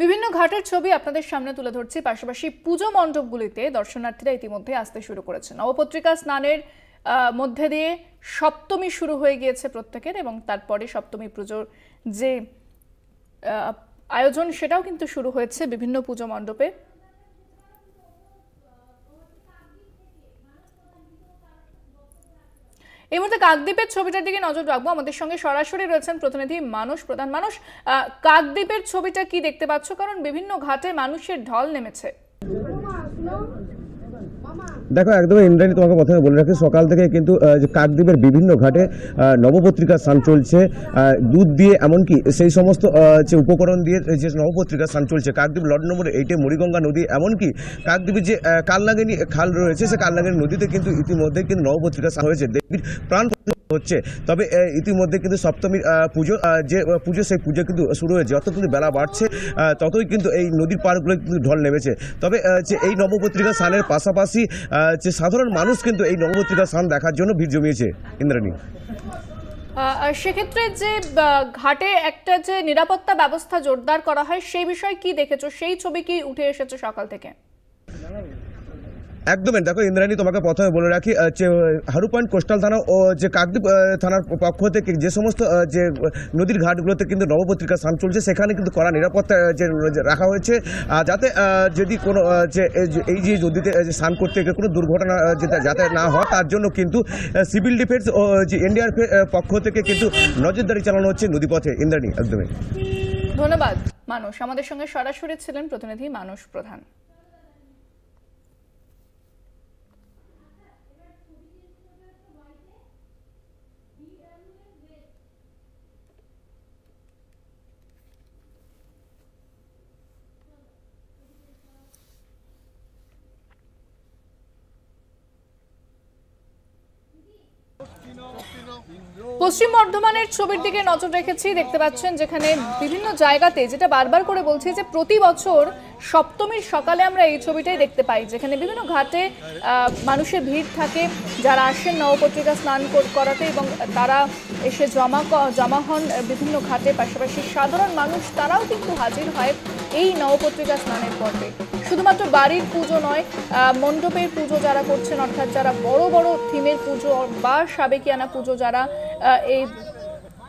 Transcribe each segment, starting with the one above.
বিভিন্ন ঘাটের ছবি আপনাদের সামনে তুলে ধরছি। পাশাপাশি পুজো মণ্ডপগুলিতে দর্শনার্থীরা ইতিমধ্যে আসতে শুরু করেছেন। নবপত্রিকা স্নানের মধ্যে দিয়ে সপ্তমী শুরু হয়ে গিয়েছে প্রত্যেকের, এবং তারপরে সপ্তমী পুজোর যে আয়োজন সেটাও কিন্তু শুরু হয়েছে বিভিন্ন পুজো মণ্ডপে। এই মুহূর্তে কাকদ্বীপের ছবিটার দিকে নজর রাখবো। আমাদের সঙ্গে সরাসরি রয়েছেন প্রতিনিধি মানস প্রধান। মানস, কাকদ্বীপের ছবিটা কি দেখতে পাচ্ছ? কারণ বিভিন্ন ঘাটে মানুষের ঢল নেমেছে। দেখো, একদম ইন্দ্রাণী, তোমাকে প্রথমে বলে রাখি, সকাল থেকে কিন্তু কাকদ্বীপের বিভিন্ন ঘাটে নবপত্রিকা স্নান চলছে। দুধ দিয়ে এমনকি সেই সমস্ত যে উপকরণ দিয়ে যে নবপত্রিকা স্নান চলছে। কাকদ্বীপ লট নম্বর 8-এ মুড়িগঙ্গা নদী, এমনকি কাকদ্বীপের যে কালনাগিনী খাল রয়েছে, সে কালনাগিনী নদীতে কিন্তু ইতিমধ্যে কিন্তু নবপত্রিকা স্নান হয়েছে, দেবীর প্রাণ হচ্ছে। তবে ইতিমধ্যে কিন্তু সপ্তমীর পুজো সেই পুজো কিন্তু শুরু হয়েছে। যত কিন্তু বেলা বাড়ছে ততই কিন্তু এই নদীর পাড়গুলো কিন্তু ঢল নেমেছে। তবে যে এই নবপত্রিকা স্নানের পাশাপাশি যে সাধারণ মানুষ কিন্তু এই নবপত্রিকা স্নান দেখার জন্য ভিড় জমিয়েছে। ইন্দ্রাণী, সেক্ষেত্রে যে ঘাটে একটা যে নিরাপত্তা ব্যবস্থা জোরদার করা হয়, সেই বিষয়ে কি দেখেছো? সেই ছবি কি উঠে এসেছে সকাল থেকে? একদমই। দেখো ইন্দ্রাণী, তোমাকে প্রথমে বলে রাখি, যে হারু পয়েন্ট কোস্টাল থানা ও যে কাকদ্বীপ থানার পক্ষ থেকে যে সমস্ত যে নদীর ঘাটগুলোতে কিন্তু নবপত্রিকা স্নান চলছে, সেখানে কিন্তু কড়া নিরাপত্তা যে রাখা হয়েছে, যাতে যদি কোনো যে এই যে নদীতে স্নান করতে গিয়ে কোনো দুর্ঘটনা যাতে না হয়, তার জন্য কিন্তু সিভিল ডিফেন্স ও যে এনডিআরএফ পক্ষ থেকে কিন্তু নজরদারি চালানো হচ্ছে নদীপথে। ইন্দ্রাণী, একদমই। ধন্যবাদ মানস। আমাদের সঙ্গে সরাসরি ছিলেন প্রতিনিধি মানস প্রধান। পশ্চিম বর্ধমানের ছবির দিকে নজর রেখেছি। দেখতে পাচ্ছেন যেখানে বিভিন্ন জায়গাতে, যেটা বারবার করে বলছি, যে প্রতি বছর সপ্তমীর সকালে আমরা এই ছবিটাই দেখতে পাই, যেখানে বিভিন্ন ঘাটে মানুষের ভিড় থাকে, যারা আসেন নবপত্রিকা স্নান করাতে, এবং তারা এসে জমা হন বিভিন্ন ঘাটে। পাশাপাশি সাধারণ মানুষ তারাও কিন্তু হাজির হয় এই নবপত্রিকা স্নানের পর্বে। শুধুমাত্র বাড়ির পুজো নয়, মণ্ডপের পুজো যারা করছেন, অর্থাৎ যারা বড় বড় থিমের পুজো বা সাবেকিয়ানা পুজো যারা এই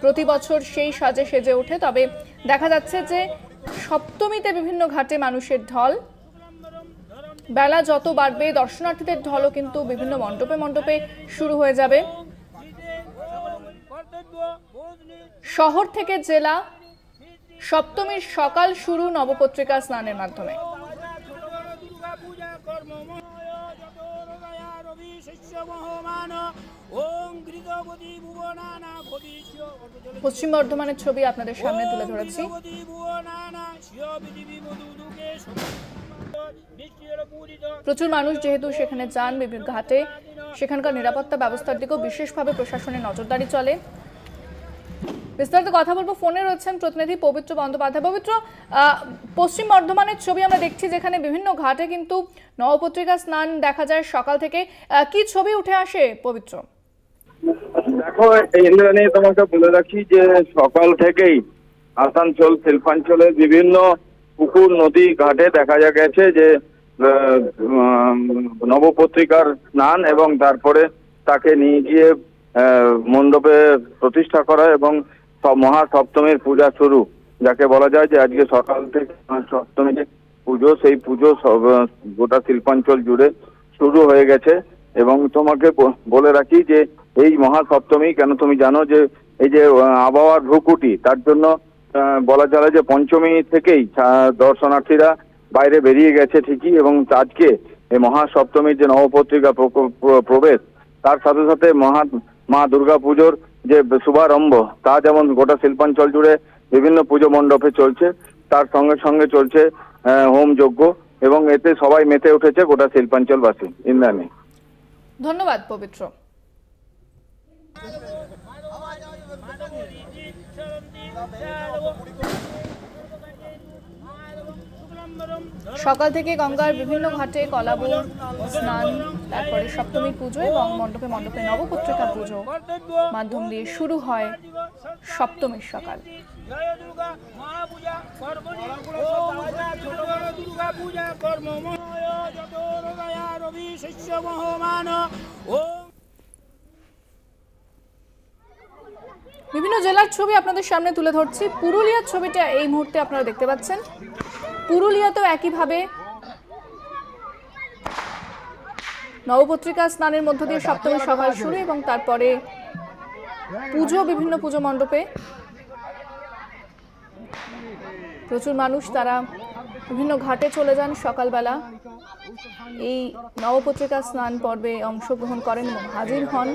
প্রতি বছর সেই সাজে সেজে ওঠে। তবে দেখা যাচ্ছে যে সপ্তমীতে বিভিন্ন ঘাটে মানুষের ঢল, বেলা যত বাড়বে দর্শনার্থীদের ঢলও কিন্তু বিভিন্ন মণ্ডপে মণ্ডপে শুরু হয়ে যাবে। শহর থেকে জেলা সপ্তমীর সকাল শুরু নবপত্রিকা স্নানের মাধ্যমে। পশ্চিম বর্ধমানের ছবি আপনাদের সামনে তুলে ধরেছি। প্রচুর মানুষ যেহেতু সেখানে যান বিভিন্ন ঘাটে, সেখানকার নিরাপত্তা ব্যবস্থার দিকেও বিশেষভাবে প্রশাসনের নজরদারি চলে। বিস্তারিত কথা বলবো, ফোনে রয়েছেন প্রতিনিধি পবিত্র বন্দ্যোপাধ্যায়। পবিত্র, পশ্চিম বর্ধমানের ছবি আমরা দেখছি, যেখানে বিভিন্ন ঘাটে কিন্তু নবপত্রিকা স্নান দেখা যায় সকাল থেকে। কি ছবি উঠে আসে পবিত্র? দেখো ইন্দ্রাণী, তোমাকে বলে রাখি যে সকাল থেকেই আসানসোল শিল্পাঞ্চলের বিভিন্ন পুকুর নদী ঘাটে দেখা গেছে যে নবপত্রিকার স্নান, এবং তারপরে তাকে নিয়ে গিয়ে মণ্ডপে প্রতিষ্ঠা করা এবং মহা সপ্তমীর পূজা শুরু, যাকে বলা যায় যে আজকে সকাল থেকে সপ্তমী যে পুজো, সেই পুজো গোটা শিল্পাঞ্চল জুড়ে শুরু হয়ে গেছে। এবং তোমাকে বলে রাখি যে এই মহা সপ্তমী, কেন তুমি জানো যে এই যে আবহাওয়ার ভ্রুকুটি, তার জন্য বলা চলে যে পঞ্চমী থেকেই দর্শনার্থীরা বাইরে বেরিয়ে গেছে ঠিকই, এবং আজকে এই মহা সপ্তমীর যে নবপত্রিকা প্রবেশ, তার সাথে সাথে মা দুর্গা পুজোর যে শুভারম্ভ, তা যেমন গোটা শিল্পাঞ্চল জুড়ে বিভিন্ন পুজো মণ্ডপে চলছে, তার সঙ্গে সঙ্গে চলছে হোম যজ্ঞ, এবং এতে সবাই মেতে উঠেছে গোটা শিল্পাঞ্চলবাসী। ইন্দ্রাণী, ধন্যবাদ পবিত্র। সকাল থেকে গঙ্গার বিভিন্ন ঘাটে কলাবর স্নান, তারপরে সপ্তমী পুজো এবং মণ্ডপে মণ্ডপে নবপত্রিকা পুজো মাধ্যম দিয়ে শুরু হয় সপ্তমীর সকাল। পূজা কর্মময় যত হৃদয়া রবি শস্য মহমান ওম। বিভিন্ন জেলার ছবি আপনাদের সামনে তুলে ধরছি। পুরুলিয়ার ছবিটা এই মুহূর্তে আপনারা দেখতে পাচ্ছেন। পুরুলিয়াতেও একইভাবে নবপত্রিকা স্নানের মধ্য দিয়ে সপ্তমীর সকাল শুরু এবং তারপরে পুজো, বিভিন্ন পুজো মণ্ডপে প্রচুর মানুষ তারা বিভিন্ন ঘাটে চলে যান সকালবেলা, এই নবপত্রিকা স্নান পর্বে অংশগ্রহণ করেন এবং হাজির হন।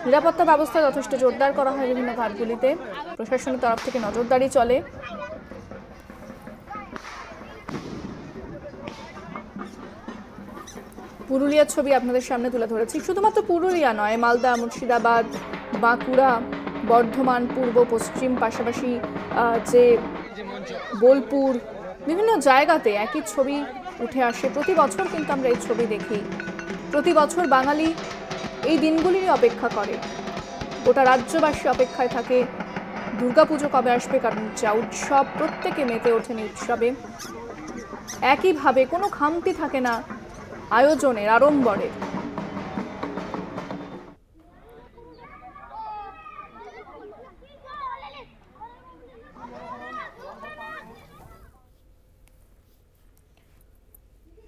নিরাপত্তা ব্যবস্থা যথেষ্ট জোরদার করা হয় বিভিন্ন ঘাটগুলিতে, প্রশাসনের তরফ থেকে নজরদারি চলে। পুরুলিয়ার ছবি আপনাদের সামনে তুলে ধরেছি। শুধুমাত্র পুরুলিয়া নয়, মালদা, মুর্শিদাবাদ, বাঁকুড়া, বর্ধমান, পূর্ব পশ্চিম, পাশাপাশি যে বোলপুর, বিভিন্ন জায়গাতে একই ছবি উঠে আসে। প্রতি বছর কিন্তু আমরা এই ছবি দেখি। প্রতি বছর বাঙালি এই দিনগুলিরই অপেক্ষা করে, গোটা রাজ্যবাসী অপেক্ষায় থাকে দুর্গাপুজো কবে আসবে, কারণ যা উৎসব, প্রত্যেকে মেতে ওঠেন এই উৎসবে। একইভাবে কোনো খামতি থাকে না আয়োজনের, আড়ম্বরের।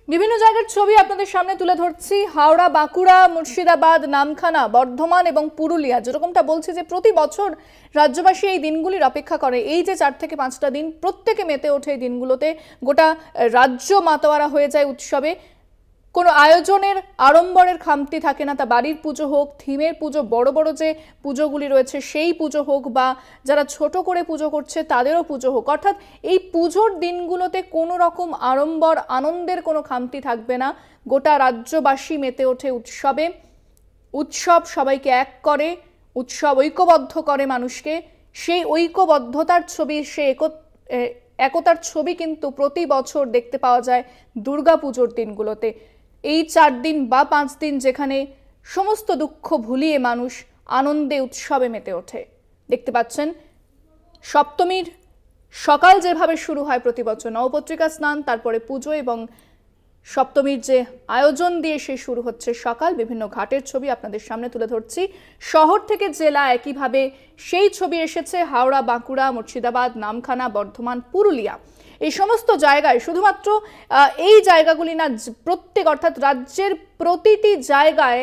বিভিন্ন জায়গার ছবি আপনাদের সামনে তুলে ধরছি। হাওড়া, বাঁকুড়া, মুর্শিদাবাদ, নামখানা, বর্ধমান এবং পুরুলিয়া। যেরকমটা বলছি যে প্রতি বছর রাজ্যবাসী এই দিনগুলির অপেক্ষা করে। এই যে 4 থেকে 5টা দিন প্রত্যেকে মেতে ওঠে এই দিনগুলোতে, গোটা রাজ্য মাতোয়ারা হয়ে যায় উৎসবে। কোনো আয়োজনের, আড়ম্বরের খামতি থাকে না, তা বাড়ির পুজো হোক, থিমের পুজো, বড় বড় যে পুজোগুলি রয়েছে সেই পুজো হোক, বা যারা ছোট করে পুজো করছে তাদেরও পুজো হোক। অর্থাৎ এই পুজোর দিনগুলোতে কোনো রকম আড়ম্বর, আনন্দের কোনো খামতি থাকবে না। গোটা রাজ্যবাসী মেতে ওঠে উৎসবে। উৎসব সবাইকে এক করে, উৎসব ঐক্যবদ্ধ করে মানুষকে। সেই ঐক্যবদ্ধতার ছবি, সে একতার ছবি কিন্তু প্রতি বছর দেখতে পাওয়া যায় দুর্গাপুজোর দিনগুলোতে। এই 4 দিন বা 5 দিন যেখানে সমস্ত দুঃখ ভুলিয়ে মানুষ আনন্দে উৎসবে মেতে ওঠে। দেখতে পাচ্ছেন সপ্তমীর সকাল যেভাবে শুরু হয় প্রতি বছর, নবপত্রিকা স্নান, তারপরে পুজো এবং সপ্তমীর যে আয়োজন দিয়ে সে শুরু হচ্ছে সকাল। বিভিন্ন ঘাটের ছবি আপনাদের সামনে তুলে ধরছি। শহর থেকে জেলা একইভাবে সেই ছবি এসেছে। হাওড়া, বাঁকুড়া, মুর্শিদাবাদ, নামখানা, বর্ধমান, পুরুলিয়া, এই সমস্ত জায়গায় শুধুমাত্র এই জায়গাগুলি না, প্রত্যেক অর্থাৎ রাজ্যের প্রতিটি জায়গায়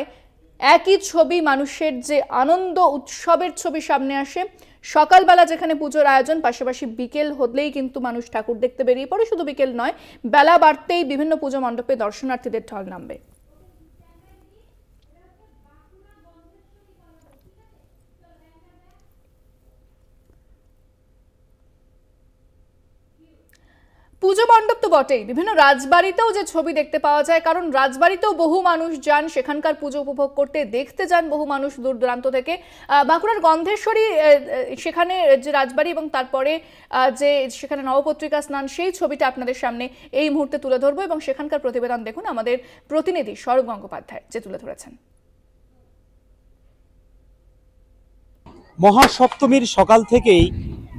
একই ছবি, মানুষের যে আনন্দ, উৎসবের ছবি সামনে আসে। সকালবেলা যেখানে পুজোর আয়োজন, পাশাপাশি বিকেল হলেই কিন্তু মানুষ ঠাকুর দেখতে বেরিয়ে পড়ে। শুধু বিকেল নয়, বেলা বাড়তেই বিভিন্ন পুজো মণ্ডপে দর্শনার্থীদের ঢল নামবে। পুজো মণ্ডপ তো বটেই, বিভিন্ন রাজবাড়িতেও যে ছবি দেখতে পাওয়া যায়, কারণ রাজবাড়িতেও বহু মানুষ যান সেখানকার পুজো উপভোগ করতে, দেখতে যান বহু মানুষ দূর দূরান্ত থেকে। বাঁকুড়ার গন্ধেশ্বরী, সেখানে যে রাজবাড়ি এবং তারপরে যে সেখানে নবপত্রিকা স্নান, সেই ছবিটা আপনাদের সামনে এই মুহূর্তে তুলে ধরবো এবং সেখানকার প্রতিবেদন দেখুন আমাদের প্রতিনিধি স্বরূপ গঙ্গোপাধ্যায় যে তুলে ধরেছেন। মহাসপ্তমীর সকাল থেকেই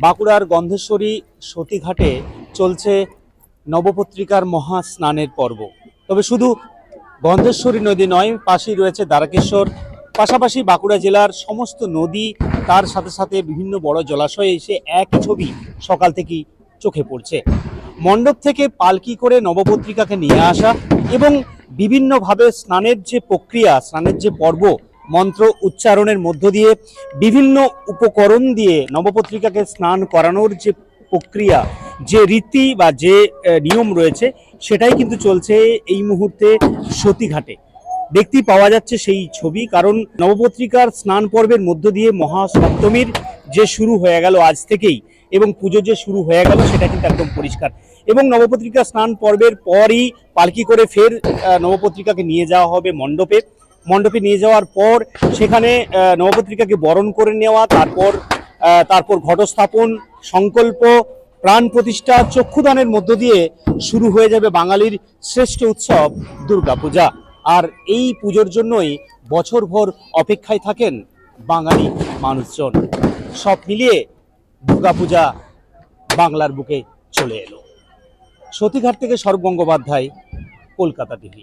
বাঁকুড়ার গন্ধেশ্বরী সতীঘাটে চলছে নবপত্রিকার মহা স্নানের পর্ব। তবে শুধু গন্ধেশ্বরী নদী নয়, পাশেই রয়েছে দ্বারকেশ্বর, পাশাপাশি বাঁকুড়া জেলার সমস্ত নদী, তার সাথে সাথে বিভিন্ন বড় জলাশয়ে এসে একই ছবি সকাল থেকেই চোখে পড়ছে। মণ্ডপ থেকে পালকি করে নবপত্রিকাকে নিয়ে আসা এবং বিভিন্নভাবে স্নানের যে প্রক্রিয়া, স্নানের যে পর্ব, মন্ত্র উচ্চারণের মধ্য দিয়ে বিভিন্ন উপকরণ দিয়ে নবপত্রিকাকে স্নান করানোর যে প্রক্রিয়া, যে রীতি বা যে নিয়ম রয়েছে, সেটাই কিন্তু চলছে এই মুহূর্তে সতীঘাটে। দেখতেই পাওয়া যাচ্ছে সেই ছবি, কারণ নবপত্রিকার স্নান পর্বের মধ্য দিয়ে মহাসপ্তমীর যে শুরু হয়ে গেল আজ থেকেই, এবং পুজো যে শুরু হয়ে গেল সেটা কিন্তু একদম পরিষ্কার। এবং নবপত্রিকা স্নান পর্বের পরই পালকি করে ফের নবপত্রিকাকে নিয়ে যাওয়া হবে মণ্ডপে। মণ্ডপে নিয়ে যাওয়ার পর সেখানে নবপত্রিকাকে বরণ করে নেওয়া, তারপর ঘটস্থাপন, সংকল্প, প্রাণ প্রতিষ্ঠা, চক্ষুদানের মধ্য দিয়ে শুরু হয়ে যাবে বাঙালির শ্রেষ্ঠ উৎসব দুর্গাপূজা। আর এই পুজোর জন্যই বছরভর অপেক্ষায় থাকেন বাঙালি মানুষজন। সব মিলিয়ে দুর্গাপূজা বাংলার বুকে চলে এলো। সতীঘাট থেকে স্বরূপ গঙ্গোপাধ্যায়, কলকাতা টিভি।